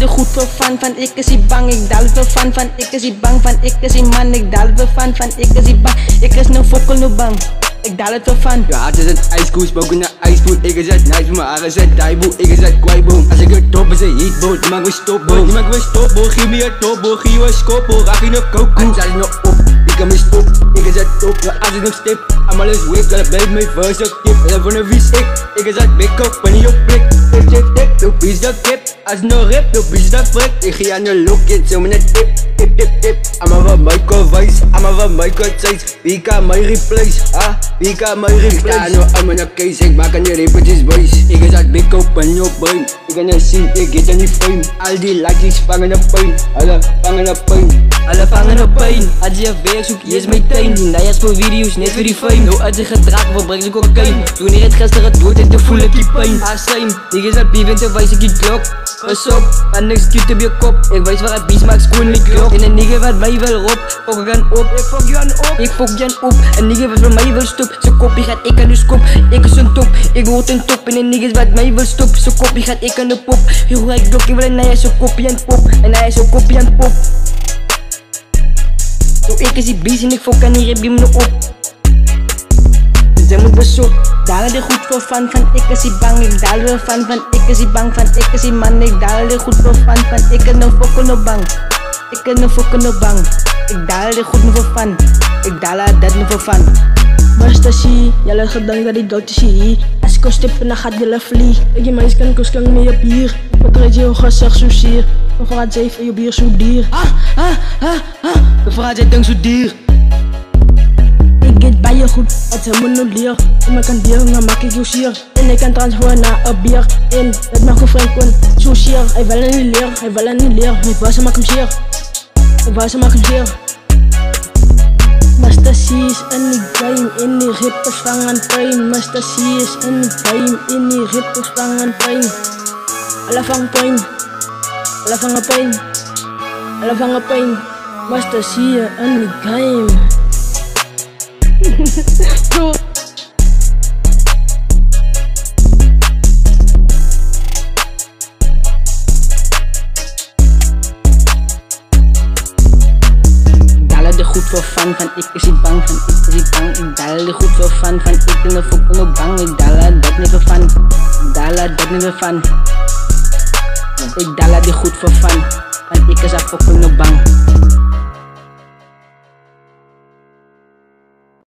het goed voor van ik is die bang. Ik daal het voor van ik is die bang. Van ik is die man, ik daal het voor van ik is die bang. Ik is no fokkel no bang. Ik daal het voor van. Je hart is het ijskoe, spoken naar ijspoed. Ik is het nice, mijn haar is het daiboe. Ik is het kwijboom. Als ik het top is een heatboot, die maak we stopboom. Die maak we stopboom, geef me een topboom. Geef je een skopboom, raak je nog kokoe. Als hij nog op, ik kan me stop. Ik is het top, ja, als ik nog stip. I'm alles whip, gotta blijf mijn verse op kip. En van een wie ik is het big up, en niet op prik. Ik zeg tip, doe pies dat kip. Als no rip, doe pies dat frik. Ik ga aan de look in, zo met een tip. Tip, tip, tip. I'm van Michael Weiss, I'm van Michael Chase. Wie kan mij replace, ah? Wie kan mij replace? Ik sta nu aan mijn case, ik maak aan die repetjes boys. Ik is het big up, en niet op brain. Ik kan het zien, ik get aan die fame. Al die likes vangen op pijn. Alle vangen op pijn. Alle vangen op pijn. Als je werk zoek, hier is mijn tuin. Die najas voor video's, net voor die fame. Nou uit de gedrag, we brengen ze cocaïne. Toen ik het gisteren dood en te voel ik die pijn. Ah, same, ik is het bief en te wijs ik die klok. Pas op, en niks cute op je kop. Ik wijs waar het bies maakt schoon niet klok. En een nigger wat mij wil rob, fok ik aan op. Ik fok je aan op, ik fok je aan op. Een nigger wat van mij wil stop, zijn kopie gaat ik aan de skop. Ik is een top, ik word een top. En een nigger wat mij wil stop, zijn kopie gaat ik aan de pop. Je hoor ik blok, ik wil en hij is een kopie aan pop. En hij is een kopie aan pop. Zo ik is die beest en ik fok aan die ribje me op. Zij moet bezoek, dalen er goed voor van ik is die bang. Ik daal er van ik is die bang. Van ik is die man, ik daal er goed voor van ik is no fokken no bang. Ik is no fokken no bang. Ik daal er goed voor van. Ik daal er dat no voor van. Basta si, jala gedang dari dood si. As ko step na gaat jala vlie. Ik je meis kan kos kan mee op hier. Wat red je gezegd zo zeer. Dan vraagt zij van je bier zo dier. Dan vraagt zij denk zo dier. Ik get bij je goed, wat ze moet nu leer. En ik kan bier, dan maak ik jou sier. En ik kan transformeren naar een bier. En dat mag een vriend kon, zo sier. Hij wil er niet leer, hij wil er niet leer. Ik was hem maak hem sier. Ik was hem maak hem sier. Master C is in die game, in die rippers vangen pijn. Master C is in die game, in die rippers vangen pijn. Alle vangen pijn, alle vangen pijn, alle vangen pijn. Master C in die game. Bro. Er goed voor van ik is die bang. Van ik is die bang. Ik daal er goed voor van ik ben er fok no bang. Ik daal er dat niet voor van. Ik daal er dat niet voor van. Ik daal er goed voor van ik is er fok no bang.